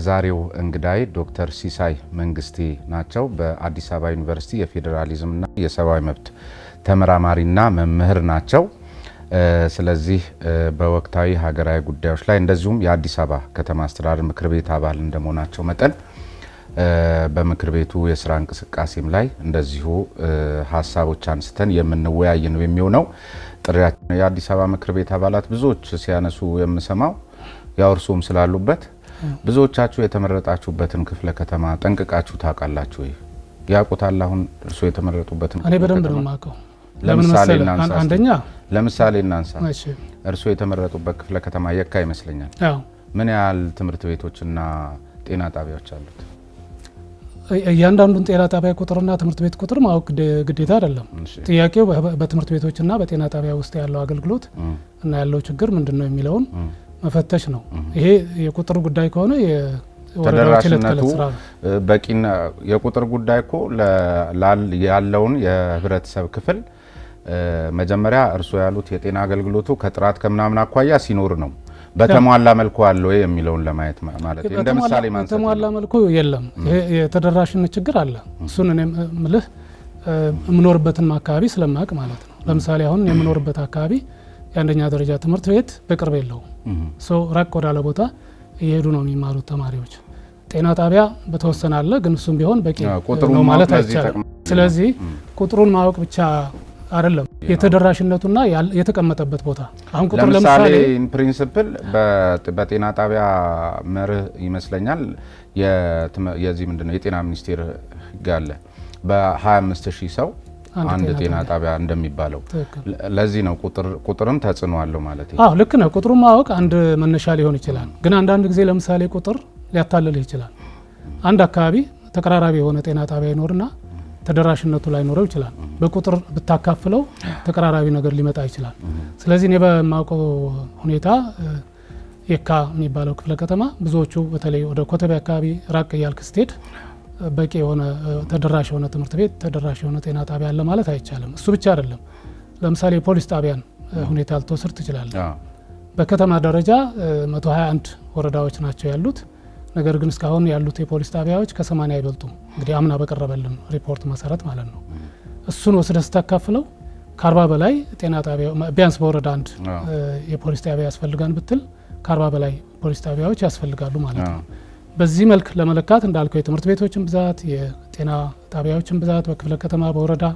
ዛሬው እንግዳይ ዶክተር ሲሳይ መንግስቴ ናቸው። በአዲስ አበባ ዩኒቨርሲቲ የፌዴራሊዝምና የሰብአዊ መብት ተመራማሪና መምህር ናቸው። ስለዚህ በወቅታዊ ሀገራዊ ጉዳዮች ላይ እንደዚሁም የአዲስ አበባ ከተማ አስተዳደር ምክር ቤት አባል እንደመሆናቸው መጠን በምክር ቤቱ የስራ እንቅስቃሴም ላይ እንደዚሁ ሀሳቦች አንስተን የምንወያይ ነው የሚሆነው። ጥሪያችን የአዲስ አበባ ምክር ቤት አባላት ብዙዎች ሲያነሱ የምሰማው ያው እርሶም ስላሉበት ብዙዎቻችሁ የተመረጣችሁበትን ክፍለ ከተማ ጠንቅቃችሁ ታውቃላችሁ ወይ? ያውቁታል? አሁን እርሶ የተመረጡበትን እኔ በደንብ ነው የማውቀው። ለምሳሌ እናንሳ። እርሶ የተመረጡበት ክፍለ ከተማ የካ ይመስለኛል። ምን ያህል ትምህርት ቤቶችና ጤና ጣቢያዎች አሉት? እያንዳንዱን ጤና ጣቢያ ቁጥርና ትምህርት ቤት ቁጥር ማወቅ ግዴታ አይደለም። ጥያቄው በትምህርት ቤቶችና በጤና ጣቢያ ውስጥ ያለው አገልግሎት እና ያለው ችግር ምንድነው የሚለውን መፈተሽ ነው። ይሄ የቁጥር ጉዳይ ከሆነ ተደራሽነቱ በቂና የቁጥር ጉዳይ እኮ ያለውን የህብረተሰብ ክፍል መጀመሪያ እርሶ ያሉት የጤና አገልግሎቱ ከጥራት ከምናምን አኳያ ሲኖር ነው በተሟላ መልኩ አለው የሚለውን ለማየት ማለት ነው። እንደ ምሳሌ ማንሳት በተሟላ መልኩ የለም። የተደራሽነት ችግር አለ። እሱን እኔ ምልህ የምኖርበትን አካባቢ ስለማቅ ማለት ነው። ለምሳሌ አሁን የምኖርበት አካባቢ የአንደኛ ደረጃ ትምህርት ቤት በቅርብ የለውም። ራቅ ወዳለ ቦታ እየሄዱ ነው የሚማሩት ተማሪዎች። ጤና ጣቢያ በተወሰነ አለ፣ ግን እሱም ቢሆን በቂ ነው ማለት አይቻልም። ስለዚህ ቁጥሩን ማወቅ ብቻ አይደለም የተደራሽነቱና የተቀመጠበት ቦታ። አሁን ቁጥር ለምሳሌ ኢን ፕሪንሲፕል በጤና ጣቢያ መርህ ይመስለኛል የዚህ ምንድነው የጤና ሚኒስቴር ህግ አለ በ25000 ሰው አንድ ጤና ጣቢያ እንደሚባለው። ለዚህ ነው ቁጥርም ተጽዕኖ አለው ማለት ነው። ልክ ነው። ቁጥሩን ማወቅ አንድ መነሻ ሊሆን ይችላል፣ ግን አንዳንድ ጊዜ ለምሳሌ ቁጥር ሊያታልልህ ይችላል። አንድ አካባቢ ተቀራራቢ የሆነ ጤና ጣቢያ ይኖርና ተደራሽነቱ ላይ ኖረው ይችላል። በቁጥር ብታካፍለው ተቀራራቢ ነገር ሊመጣ ይችላል። ስለዚህ እኔ በማውቀው ሁኔታ የካ የሚባለው ክፍለ ከተማ ብዙዎቹ በተለይ ወደ ኮተቤ አካባቢ ራቅ እያልክ ስትሄድ በቂ የሆነ ተደራሽ የሆነ ትምህርት ቤት፣ ተደራሽ የሆነ ጤና ጣቢያ አለ ማለት አይቻልም። እሱ ብቻ አይደለም። ለምሳሌ የፖሊስ ጣቢያን ሁኔታ ልትወስድ ትችላለህ። በከተማ ደረጃ 121 ወረዳዎች ናቸው ያሉት። ነገር ግን እስካሁን ያሉት የፖሊስ ጣቢያዎች ከ80 አይበልጡም። እንግዲህ አምና በቀረበልን ሪፖርት መሰረት ማለት ነው። እሱን ወስደህ ስታካፍለው ከ40 በላይ ጤና ጣቢያ ቢያንስ በወረዳ አንድ የፖሊስ ጣቢያ ያስፈልጋን ብትል ከ40 በላይ ፖሊስ ጣቢያዎች ያስፈልጋሉ ማለት ነው። በዚህ መልክ ለመለካት እንዳልከው የትምህርት ቤቶችን ብዛት፣ የጤና ጣቢያዎችን ብዛት በክፍለ ከተማ በወረዳ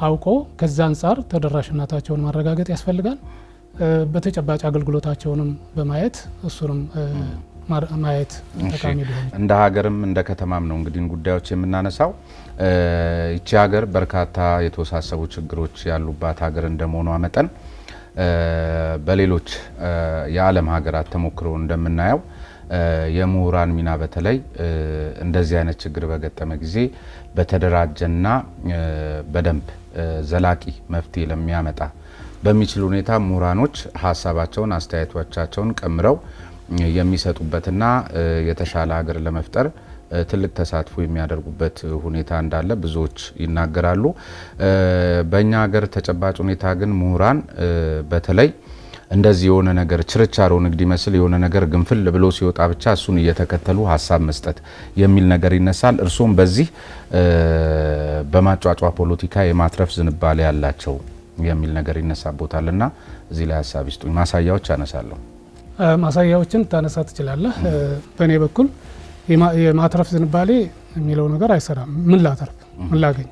አውቆ ከዛ አንጻር ተደራሽነታቸውን ማረጋገጥ ያስፈልጋል። በተጨባጭ አገልግሎታቸውንም በማየት እሱንም ማየት ጠቃሚ ሊሆን እንደ ሀገርም እንደ ከተማም ነው እንግዲህ ጉዳዮች የምናነሳው። ይቺ ሀገር በርካታ የተወሳሰቡ ችግሮች ያሉባት ሀገር እንደመሆኗ መጠን በሌሎች የዓለም ሀገራት ተሞክሮ እንደምናየው የምሁራን ሚና በተለይ እንደዚህ አይነት ችግር በገጠመ ጊዜ በተደራጀና በደንብ ዘላቂ መፍትሄ ለሚያመጣ በሚችል ሁኔታ ምሁራኖች ሀሳባቸውን አስተያየቶቻቸውን ቀምረው የሚሰጡበትና የተሻለ ሀገር ለመፍጠር ትልቅ ተሳትፎ የሚያደርጉበት ሁኔታ እንዳለ ብዙዎች ይናገራሉ። በእኛ ሀገር ተጨባጭ ሁኔታ ግን ምሁራን በተለይ እንደዚህ የሆነ ነገር ችርቻሮ ንግድ ይመስል የሆነ ነገር ግንፍል ብሎ ሲወጣ ብቻ እሱን እየተከተሉ ሀሳብ መስጠት የሚል ነገር ይነሳል። እርሶም በዚህ በማጫጫ ፖለቲካ የማትረፍ ዝንባሌ ያላቸው የሚል ነገር ይነሳቦታልና እዚህ ላይ ሀሳብ ይስጡኝ። ማሳያዎች አነሳለሁ። ማሳያዎችን ታነሳ ትችላለህ። በእኔ በኩል የማትረፍ ዝንባሌ የሚለው ነገር አይሰራም። ምን ላተርፍ፣ ምን ላገኝ?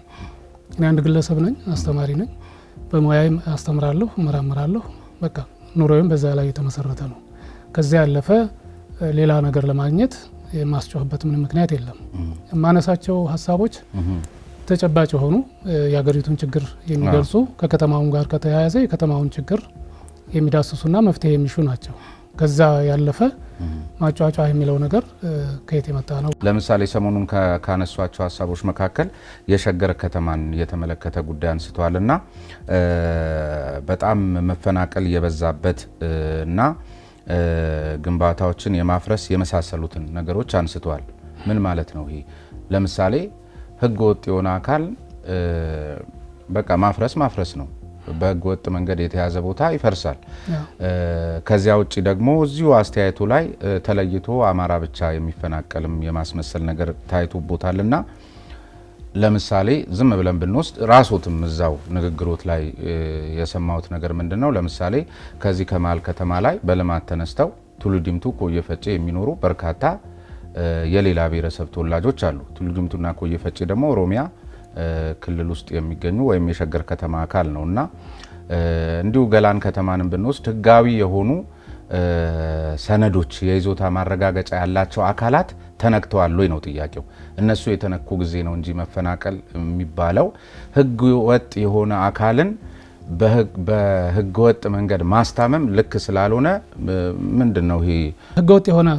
እኔ አንድ ግለሰብ ነኝ፣ አስተማሪ ነኝ። በሙያዬም አስተምራለሁ፣ እመራመራለሁ። በቃ ኑሮዬም በዛ ላይ የተመሰረተ ነው። ከዚያ ያለፈ ሌላ ነገር ለማግኘት የማስጮህበት ምንም ምክንያት የለም። የማነሳቸው ሀሳቦች ተጨባጭ የሆኑ የሀገሪቱን ችግር የሚገልጹ ከከተማውን ጋር ከተያያዘ የከተማውን ችግር የሚዳስሱና መፍትሄ የሚሹ ናቸው። ከዛ ያለፈ ማጫጫ የሚለው ነገር ከየት የመጣ ነው? ለምሳሌ ሰሞኑን ካነሷቸው ሀሳቦች መካከል የሸገር ከተማን የተመለከተ ጉዳይ አንስተዋልና በጣም መፈናቀል የበዛበት እና ግንባታዎችን የማፍረስ የመሳሰሉትን ነገሮች አንስተዋል። ምን ማለት ነው ይሄ? ለምሳሌ ህገ ወጥ የሆነ አካል በቃ ማፍረስ ነው በህገ ወጥ መንገድ የተያዘ ቦታ ይፈርሳል። ከዚያ ውጪ ደግሞ እዚሁ አስተያየቱ ላይ ተለይቶ አማራ ብቻ የሚፈናቀልም የማስመሰል ነገር ታይቶበታልና ለምሳሌ ዝም ብለን ብንወስድ ራስዎትም እዛው ንግግሮት ላይ የሰማሁት ነገር ምንድነው? ለምሳሌ ከዚህ ከመሃል ከተማ ላይ በልማት ተነስተው ቱሉ ዲምቱ ኮየ ፈጬ የሚኖሩ በርካታ የሌላ ብሔረሰብ ተወላጆች አሉ። ቱሉ ዲምቱና ኮየ ፈጬ ደግሞ ኦሮሚያ ክልል ውስጥ የሚገኙ ወይም የሸገር ከተማ አካል ነውና እንዲሁ ገላን ከተማንም ብንወስድ ህጋዊ የሆኑ ሰነዶች የይዞታ ማረጋገጫ ያላቸው አካላት ተነክተዋል ወይ ነው ጥያቄው። እነሱ የተነኩ ጊዜ ነው እንጂ መፈናቀል የሚባለው ህግ ወጥ የሆነ አካልን በህገ ወጥ መንገድ ማስታመም ልክ ስላልሆነ ምንድነው ይሄ ህገ ወጥ የሆነ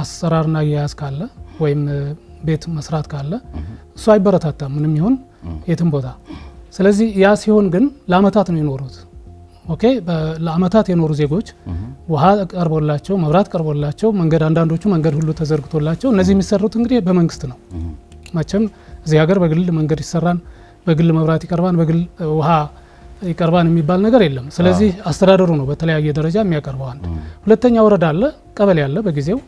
አሰራርና አያያዝ ካለ ወይም ቤት መስራት ካለ እሱ አይበረታታም ምንም ይሁን የትም ቦታ። ስለዚህ ያ ሲሆን ግን ለአመታት ነው የኖሩት። ኦኬ ለአመታት የኖሩ ዜጎች ውሃ ቀርቦላቸው መብራት ቀርቦላቸው መንገድ አንዳንዶቹ መንገድ ሁሉ ተዘርግቶላቸው እነዚህ የሚሰሩት እንግዲህ በመንግስት ነው። መቼም እዚህ ሀገር በግል መንገድ ይሰራን፣ በግል መብራት ይቀርባን፣ በግል ውሃ ይቀርባን የሚባል ነገር የለም። ስለዚህ አስተዳደሩ ነው በተለያየ ደረጃ የሚያቀርበው። አንድ ሁለተኛ ወረዳ አለ፣ ቀበሌ አለ። በጊዜው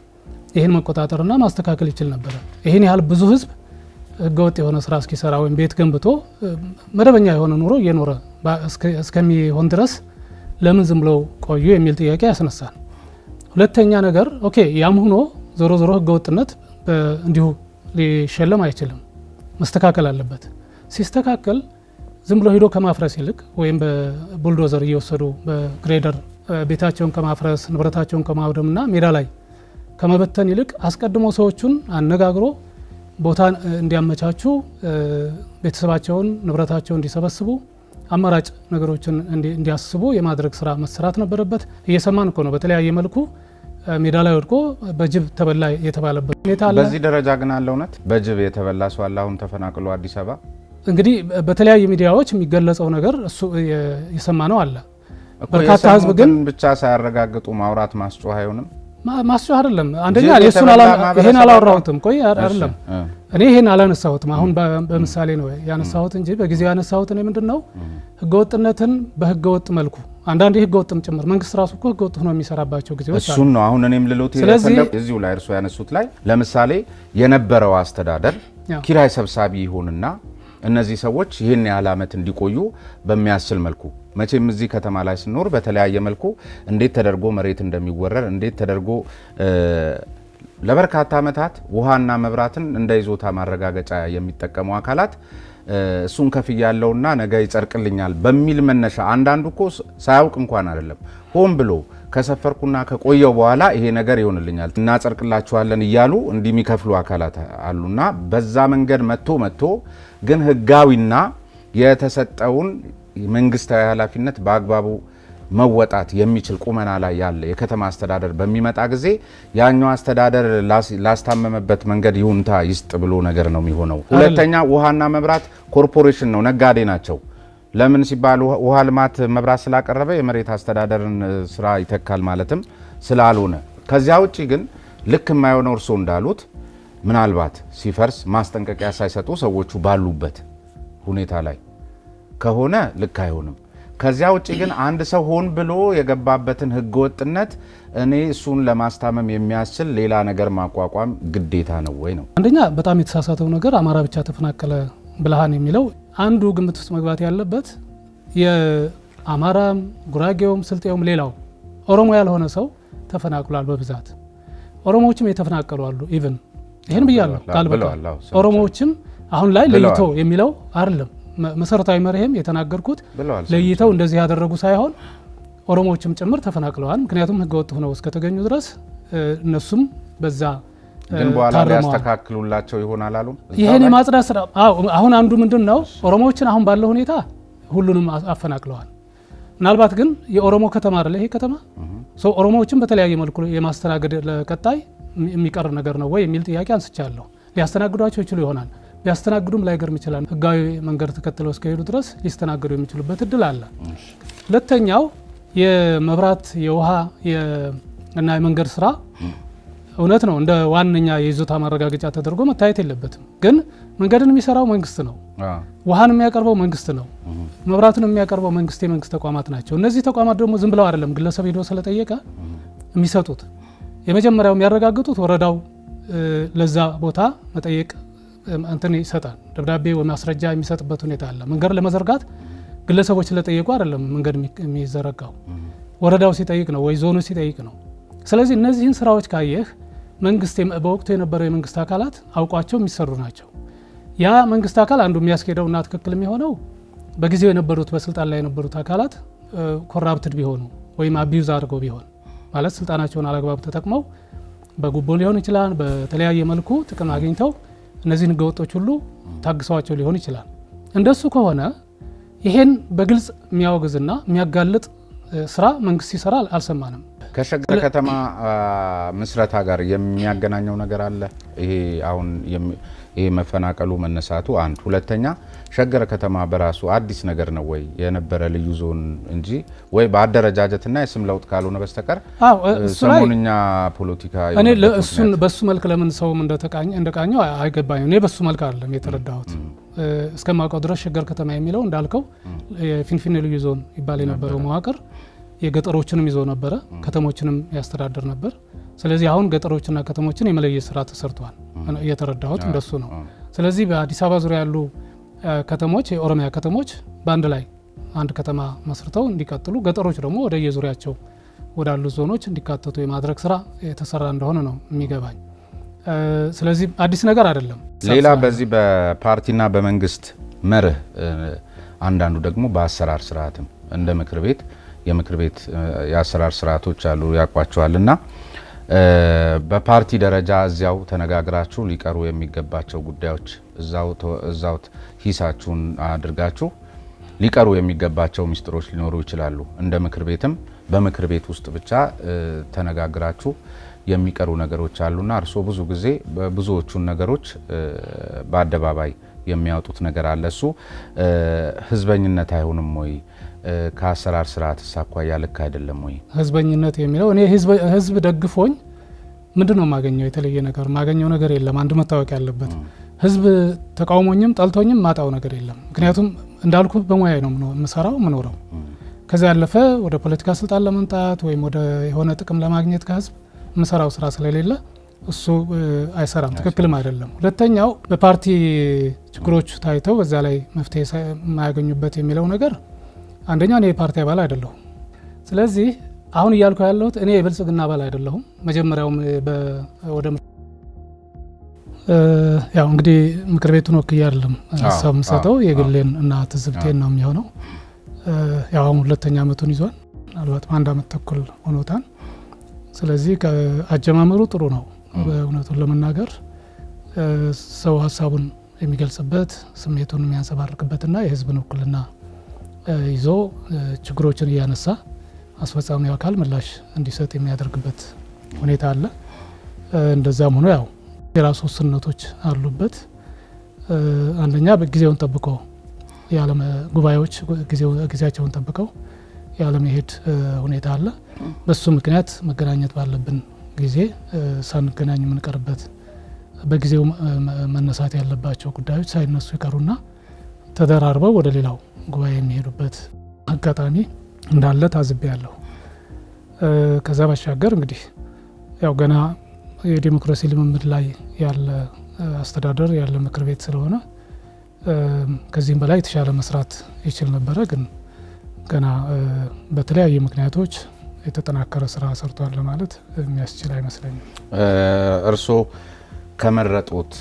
ይህን መቆጣጠርና ማስተካከል ይችል ነበር። ይህን ያህል ብዙ ህዝብ ህገወጥ የሆነ ስራ እስኪሰራ ወይም ቤት ገንብቶ መደበኛ የሆነ ኑሮ እየኖረ እስከሚሆን ድረስ ለምን ዝም ብለው ቆዩ የሚል ጥያቄ ያስነሳል። ሁለተኛ ነገር ኦኬ ያም ሆኖ ዞሮ ዞሮ ህገወጥነት እንዲሁ ሊሸለም አይችልም፣ መስተካከል አለበት። ሲስተካከል ዝም ብሎ ሄዶ ከማፍረስ ይልቅ ወይም በቡልዶዘር እየወሰዱ በግሬደር ቤታቸውን ከማፍረስ ንብረታቸውን ከማውደምና ሜዳ ላይ ከመበተን ይልቅ አስቀድሞ ሰዎቹን አነጋግሮ ቦታ እንዲያመቻቹ ቤተሰባቸውን ንብረታቸውን እንዲሰበስቡ አማራጭ ነገሮችን እንዲያስቡ የማድረግ ስራ መሰራት ነበረበት። እየሰማን እኮ ነው በተለያየ መልኩ ሜዳ ላይ ወድቆ በጅብ ተበላ የተባለበት ሁኔታ አለ። በዚህ ደረጃ ግን አለ እውነት በጅብ የተበላ ሰው አለ አሁን ተፈናቅሎ አዲስ አበባ? እንግዲህ በተለያየ ሚዲያዎች የሚገለጸው ነገር እሱ የሰማነው አለ። በርካታ ህዝብ ግን ብቻ ሳያረጋግጡ ማውራት ማስጮህ አይሆንም? ማስጮህ አይደለም። አንደኛ ይሄን አላወራሁትም። ቆይ አይደለም እኔ ይሄን አላነሳሁትም። አሁን በምሳሌ ነው ያነሳሁት እንጂ በጊዜው ያነሳሁት እኔ ምንድነው ህገወጥነትን በህገወጥ መልኩ አንዳንዴ ህገወጥም ጭምር መንግስት ራሱ እኮ ህገወጥ ሆኖ የሚሰራባቸው ጊዜዎች አሉ። እሱን ነው አሁን እኔም ልሎት የፈለኩት እዚሁ ላይ እርሶ ያነሱት ላይ ለምሳሌ የነበረው አስተዳደር ኪራይ ሰብሳቢ ይሆንና እነዚህ ሰዎች ይህን ያህል ዓመት እንዲቆዩ በሚያስችል መልኩ መቼም እዚህ ከተማ ላይ ስኖር በተለያየ መልኩ እንዴት ተደርጎ መሬት እንደሚወረር እንዴት ተደርጎ ለበርካታ ዓመታት ውሃና መብራትን እንደ ይዞታ ማረጋገጫ የሚጠቀሙ አካላት እሱን ከፍያለውና ነገ ይጸርቅልኛል በሚል መነሻ አንዳንዱ እኮ ሳያውቅ እንኳን አይደለም ሆን ብሎ ከሰፈርኩና ከቆየው በኋላ ይሄ ነገር ይሆንልኛል እናጸርቅላችኋለን እያሉ እንዲሚከፍሉ አካላት አሉና በዛ መንገድ መጥቶ ግን ህጋዊና የተሰጠውን መንግስታዊ ኃላፊነት በአግባቡ መወጣት የሚችል ቁመና ላይ ያለ የከተማ አስተዳደር በሚመጣ ጊዜ ያኛው አስተዳደር ላስታመመበት መንገድ ይሁንታ ይስጥ ብሎ ነገር ነው የሚሆነው። ሁለተኛ ውሃና መብራት ኮርፖሬሽን ነው፣ ነጋዴ ናቸው። ለምን ሲባል ውሃ ልማት መብራት ስላቀረበ የመሬት አስተዳደርን ስራ ይተካል ማለትም ስላልሆነ። ከዚያ ውጪ ግን ልክ የማይሆነው እርሶ እንዳሉት ምናልባት ሲፈርስ ማስጠንቀቂያ ሳይሰጡ ሰዎቹ ባሉበት ሁኔታ ላይ ከሆነ ልክ አይሆንም። ከዚያ ውጪ ግን አንድ ሰው ሆን ብሎ የገባበትን ህገወጥነት እኔ እሱን ለማስታመም የሚያስችል ሌላ ነገር ማቋቋም ግዴታ ነው ወይ ነው? አንደኛ በጣም የተሳሳተው ነገር አማራ ብቻ ተፈናቀለ ብልሃን የሚለው አንዱ ግምት ውስጥ መግባት ያለበት የአማራም ጉራጌውም ስልጤውም ሌላው ኦሮሞ ያልሆነ ሰው ተፈናቅሏል በብዛት። ኦሮሞዎችም የተፈናቀሉ አሉ። ኢቭን ይሄን ብያለሁ ቃል በቃል ኦሮሞዎችም አሁን ላይ ለይቶ የሚለው አይደለም መሰረታዊ መርህም የተናገርኩት ለይተው እንደዚህ ያደረጉ ሳይሆን ኦሮሞዎችም ጭምር ተፈናቅለዋል። ምክንያቱም ህገወጥ ሆነው እስከተገኙ ድረስ እነሱም በዛ ግን በኋላ ላይ ያስተካክሉላቸው ይሆናል አሉ። ይሄን የማጽዳት ስራ አሁን አንዱ ምንድነው ኦሮሞዎችን አሁን ባለው ሁኔታ ሁሉንም አፈናቅለዋል። ምናልባት ግን የኦሮሞ ከተማ አይደለ ይሄ ከተማ ሶ ኦሮሞዎችን በተለያየ መልኩ የማስተናገድ ለቀጣይ የሚቀር ነገር ነው ወይ የሚል ጥያቄ አንስቻለሁ። ሊያስተናግዷቸው ይችሉ ይሆናል። ሊያስተናግዱም ላይገርም ይችላል። ህጋዊ መንገድ ተከትለው እስከሄዱ ድረስ ሊስተናገዱ የሚችሉበት እድል አለ። ሁለተኛው የመብራት የውሃ እና የመንገድ ስራ እውነት ነው እንደ ዋነኛ የይዞታ ማረጋገጫ ተደርጎ መታየት የለበትም። ግን መንገድን የሚሰራው መንግስት ነው። ውሃን የሚያቀርበው መንግስት ነው። መብራትን የሚያቀርበው መንግስት፣ የመንግስት ተቋማት ናቸው። እነዚህ ተቋማት ደግሞ ዝም ብለው አይደለም ግለሰብ ሄዶ ስለጠየቀ የሚሰጡት። የመጀመሪያው የሚያረጋግጡት ወረዳው ለዛ ቦታ መጠየቅ እንትን ይሰጣል። ደብዳቤ ወይ ማስረጃ የሚሰጥበት ሁኔታ አለ። መንገድ ለመዘርጋት ግለሰቦች ስለጠየቁ አይደለም መንገድ የሚዘረጋው፣ ወረዳው ሲጠይቅ ነው ወይ ዞኑ ሲጠይቅ ነው። ስለዚህ እነዚህን ስራዎች ካየህ መንግስት በወቅቱ የነበረው የመንግስት አካላት አውቋቸው የሚሰሩ ናቸው። ያ መንግስት አካል አንዱ የሚያስኬደውና ትክክል የሚሆነው በጊዜው የነበሩት በስልጣን ላይ የነበሩት አካላት ኮራፕትድ ቢሆኑ ወይም አቢዩዝ አድርገው ቢሆን ማለት ስልጣናቸውን አላግባብ ተጠቅመው በጉቦ ሊሆን ይችላል፣ በተለያየ መልኩ ጥቅም አግኝተው እነዚህን ህገወጦች ሁሉ ታግሰዋቸው ሊሆን ይችላል። እንደሱ ከሆነ ይሄን በግልጽ የሚያወግዝና የሚያጋልጥ ስራ መንግስት ሲሰራ አልሰማንም። ከሸገር ከተማ ምስረታ ጋር የሚያገናኘው ነገር አለ? ይሄ አሁን ይሄ መፈናቀሉ መነሳቱ አንድ፣ ሁለተኛ ሸገር ከተማ በራሱ አዲስ ነገር ነው ወይ የነበረ ልዩ ዞን እንጂ ወይ በአደረጃጀትና የስም ለውጥ ካልሆነ በስተቀር ሰሞንኛ ፖለቲካ እኔ እሱን በሱ መልክ ለምን ሰውም እንደቃኘው አይገባኝም። እኔ በሱ መልክ አይደለም የተረዳሁት። እስከማውቀው ድረስ ሸገር ከተማ የሚለው እንዳልከው የፊንፊኔ ልዩ ዞን ይባል የነበረው መዋቅር የገጠሮችንም ይዞ ነበረ፣ ከተሞችንም ያስተዳድር ነበር። ስለዚህ አሁን ገጠሮችና ከተሞችን የመለየት ስራ ተሰርቷል። እየተረዳሁት እንደሱ ነው። ስለዚህ በአዲስ አበባ ዙሪያ ያሉ ከተሞች፣ የኦሮሚያ ከተሞች በአንድ ላይ አንድ ከተማ መስርተው እንዲቀጥሉ፣ ገጠሮች ደግሞ ወደ የዙሪያቸው ወዳሉ ዞኖች እንዲካተቱ የማድረግ ስራ የተሰራ እንደሆነ ነው የሚገባኝ። ስለዚህ አዲስ ነገር አይደለም። ሌላ በዚህ በፓርቲና በመንግስት መርህ፣ አንዳንዱ ደግሞ በአሰራር ስርዓትም እንደ ምክር ቤት የምክር ቤት የአሰራር ስርዓቶች አሉ ያቋቸዋልና በፓርቲ ደረጃ እዚያው ተነጋግራችሁ ሊቀሩ የሚገባቸው ጉዳዮች እዛው ሂሳችሁን አድርጋችሁ ሊቀሩ የሚገባቸው ሚስጥሮች ሊኖሩ ይችላሉ። እንደ ምክር ቤትም በምክር ቤት ውስጥ ብቻ ተነጋግራችሁ የሚቀሩ ነገሮች አሉና እርስዎ ብዙ ጊዜ ብዙዎቹን ነገሮች በአደባባይ የሚያወጡት ነገር አለ። እሱ ህዝበኝነት አይሆንም ወይ? ከአሰራር ስርዓት አኳያ ልክ አይደለም ወይ? ህዝበኝነት የሚለው እኔ ህዝብ ደግፎኝ ምንድነው የማገኘው? የተለየ ነገር ማገኘው ነገር የለም። አንድ መታወቅ ያለበት ህዝብ ተቃውሞኝም ጠልቶኝም ማጣው ነገር የለም። ምክንያቱም እንዳልኩ በሙያ ነው የምሰራው የምኖረው። ከዛ ያለፈ ወደ ፖለቲካ ስልጣን ለመምጣት ወይም ወደ የሆነ ጥቅም ለማግኘት ከህዝብ የምሰራው ስራ ስለሌለ እሱ አይሰራም፣ ትክክልም አይደለም። ሁለተኛው በፓርቲ ችግሮች ታይተው በዛ ላይ መፍትሄ የማያገኙበት የሚለው ነገር አንደኛ እኔ የፓርቲ አባል አይደለሁም። ስለዚህ አሁን እያልኩ ያለሁት እኔ የብልጽግና አባል አይደለሁም። መጀመሪያውም ወደ ያው እንግዲህ ምክር ቤቱን ወክዬ አይደለም ሀሳብ የምሰጠው የግሌን እና ትዝብቴን ነው የሚሆነው። ያው አሁን ሁለተኛ ዓመቱን ይዟል፣ ምናልባት አንድ ዓመት ተኩል ሆኖታል። ስለዚህ ከአጀማመሩ ጥሩ ነው። በእውነቱን ለመናገር ሰው ሀሳቡን የሚገልጽበት ስሜቱን የሚያንጸባርቅበትና የህዝብን ውክልና ይዞ ችግሮችን እያነሳ አስፈጻሚው አካል ምላሽ እንዲሰጥ የሚያደርግበት ሁኔታ አለ። እንደዛም ሆኖ ያው የራሱ ውስንነቶች አሉበት። አንደኛ ጊዜውን ጠብቆ የዓለም ጉባኤዎች ጊዜያቸውን ጠብቀው ያለመሄድ ሁኔታ አለ። በሱ ምክንያት መገናኘት ባለብን ጊዜ ሳንገናኝ የምንቀርበት፣ በጊዜው መነሳት ያለባቸው ጉዳዮች ሳይነሱ ይቀሩና ተደራርበው ወደ ሌላው ጉባኤ የሚሄዱበት አጋጣሚ እንዳለ ታዝቤያለሁ። ከዛ ባሻገር እንግዲህ ያው ገና የዲሞክራሲ ልምምድ ላይ ያለ አስተዳደር ያለ ምክር ቤት ስለሆነ ከዚህም በላይ የተሻለ መስራት ይችል ነበረ። ግን ገና በተለያዩ ምክንያቶች የተጠናከረ ስራ ሰርቷል ለማለት የሚያስችል አይመስለኝም። እርስዎ ከመረጡት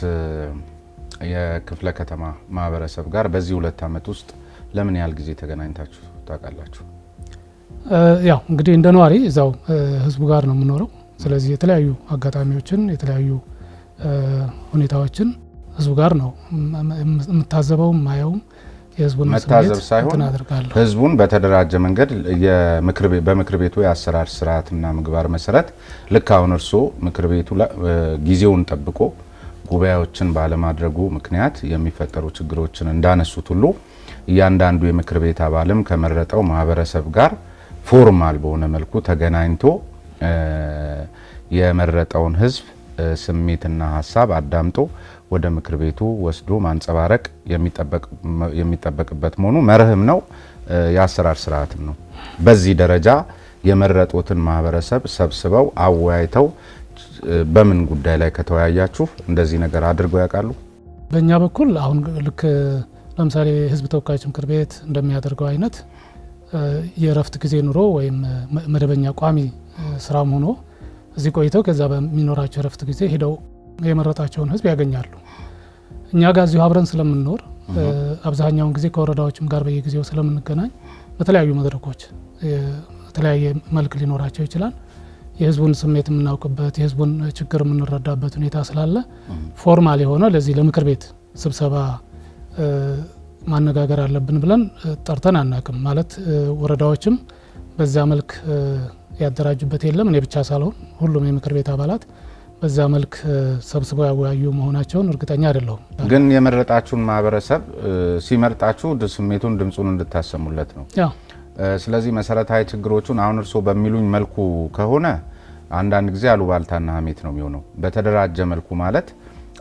የክፍለ ከተማ ማህበረሰብ ጋር በዚህ 2 ዓመት ውስጥ ለምን ያህል ጊዜ ተገናኝታችሁ ታውቃላችሁ? ያው እንግዲህ እንደ ነዋሪ እዛው ህዝቡ ጋር ነው የምኖረው። ስለዚህ የተለያዩ አጋጣሚዎችን የተለያዩ ሁኔታዎችን ህዝቡ ጋር ነው የምታዘበው ማየውም። የህዝቡን መታዘብ ሳይሆን ህዝቡን በተደራጀ መንገድ በምክር ቤቱ የአሰራር ስርዓትና ምግባር መሰረት ልክ አሁን እርስዎ ምክር ቤቱ ጊዜውን ጠብቆ ጉባኤዎችን ባለማድረጉ ምክንያት የሚፈጠሩ ችግሮችን እንዳነሱት ሁሉ እያንዳንዱ የምክር ቤት አባልም ከመረጠው ማህበረሰብ ጋር ፎርማል በሆነ መልኩ ተገናኝቶ የመረጠውን ህዝብ ስሜትና ሀሳብ አዳምጦ ወደ ምክር ቤቱ ወስዶ ማንጸባረቅ የሚጠበቅበት መሆኑ መርህም ነው፣ የአሰራር ስርዓትም ነው። በዚህ ደረጃ የመረጡትን ማህበረሰብ ሰብስበው አወያይተው በምን ጉዳይ ላይ ከተወያያችሁ እንደዚህ ነገር አድርገው ያውቃሉ? በእኛ በኩል አሁን ልክ ለምሳሌ ህዝብ ተወካዮች ምክር ቤት እንደሚያደርገው አይነት የእረፍት ጊዜ ኑሮ ወይም መደበኛ ቋሚ ስራም ሆኖ እዚህ ቆይተው ከዛ በሚኖራቸው እረፍት ጊዜ ሄደው የመረጣቸውን ህዝብ ያገኛሉ። እኛ ጋር እዚሁ አብረን ስለምንኖር አብዛኛውን ጊዜ ከወረዳዎችም ጋር በየጊዜው ስለምንገናኝ በተለያዩ መድረኮች የተለያየ መልክ ሊኖራቸው ይችላል። የህዝቡን ስሜት የምናውቅበት የህዝቡን ችግር የምንረዳበት ሁኔታ ስላለ ፎርማል የሆነ ለዚህ ለምክር ቤት ስብሰባ ማነጋገር አለብን ብለን ጠርተን አናቅም። ማለት ወረዳዎችም በዛ መልክ ያደራጁበት የለም። እኔ ብቻ ሳልሆን ሁሉም የምክር ቤት አባላት በዛ መልክ ሰብስበው ያወያዩ መሆናቸውን እርግጠኛ አይደለሁም። ግን የመረጣችሁን ማህበረሰብ ሲመርጣችሁ ስሜቱን ድምጹን እንድታሰሙለት ነው። ስለዚህ መሰረታዊ ችግሮቹን አሁን እርስዎ በሚሉኝ መልኩ ከሆነ አንዳንድ ጊዜ አሉባልታና ሀሜት ነው የሚሆነው። በተደራጀ መልኩ ማለት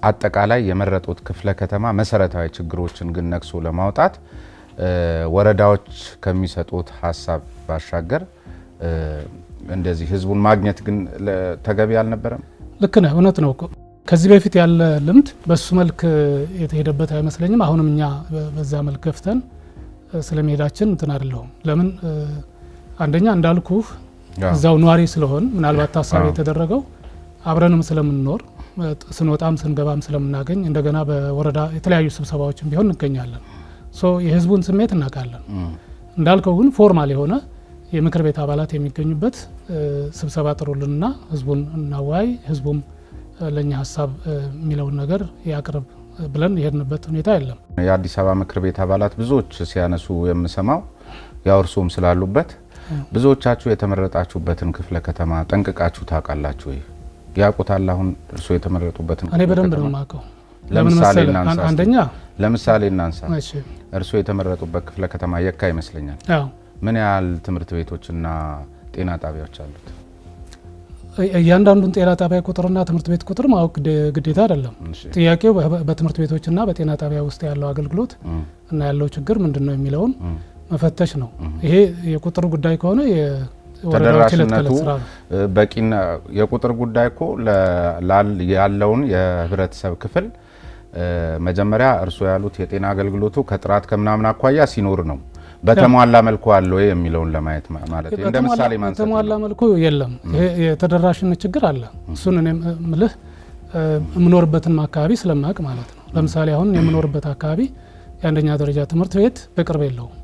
አጠቃላይ የመረጡት ክፍለ ከተማ መሰረታዊ ችግሮችን ግን ነቅሶ ለማውጣት ወረዳዎች ከሚሰጡት ሀሳብ ባሻገር እንደዚህ ህዝቡን ማግኘት ግን ተገቢ አልነበረም። ልክ ነህ፣ እውነት ነው። ከዚህ በፊት ያለ ልምድ በሱ መልክ የተሄደበት አይመስለኝም። አሁንም እኛ በዛ መልክ ገፍተን ስለመሄዳችን እንትን አይደለሁም። ለምን አንደኛ እንዳልኩህ እዛው ኗሪ ስለሆን ምናልባት ታሳቢ የተደረገው አብረንም ስለምንኖር ስንወጣም ስንገባም ስለምናገኝ እንደገና በወረዳ የተለያዩ ስብሰባዎችን ቢሆን እንገኛለን። የህዝቡን ስሜት እናውቃለን። እንዳልከው ግን ፎርማል የሆነ የምክር ቤት አባላት የሚገኙበት ስብሰባ ጥሩልንና ህዝቡን እናወያይ፣ ህዝቡም ለኛ ሀሳብ የሚለውን ነገር ያቅርብ ብለን የሄድንበት ሁኔታ የለም። የአዲስ አበባ ምክር ቤት አባላት ብዙዎች ሲያነሱ የምሰማው ያው እርሶም ስላሉበት ብዙዎቻችሁ የተመረጣችሁበትን ክፍለ ከተማ ጠንቅቃችሁ ታውቃላችሁ? ያውቁታል? አሁን እርሶ የተመረጡበትን እኔ በደንብ ነው የማውቀው። ለምሳሌ እናንሳ። እርሶ የተመረጡበት ክፍለ ከተማ የካ ይመስለኛል። ምን ያህል ትምህርት ቤቶችና ጤና ጣቢያዎች አሉት? እያንዳንዱን ጤና ጣቢያ ቁጥርና ትምህርት ቤት ቁጥር ማወቅ ግዴታ አይደለም። ጥያቄው በትምህርት ቤቶችና በጤና ጣቢያ ውስጥ ያለው አገልግሎት እና ያለው ችግር ምንድነው የሚለውን መፈተሽ ነው። ይሄ የቁጥር ጉዳይ ከሆነ ተደራሽነቱ በቂና የቁጥር ጉዳይ እኮ ያለውን የህብረተሰብ ክፍል መጀመሪያ እርሶ ያሉት የጤና አገልግሎቱ ከጥራት ከምናምን አኳያ ሲኖር ነው በተሟላ መልኩ አለ ወይ የሚለውን ለማየት ማለት እንደ ምሳሌ ማንሳት። በተሟላ መልኩ የለም። ይሄ የተደራሽነት ችግር አለ። እሱን እኔ ምልህ የምኖርበትን አካባቢ ስለማቅ ማለት ነው። ለምሳሌ አሁን የምኖርበት አካባቢ የአንደኛ ደረጃ ትምህርት ቤት በቅርብ የለውም።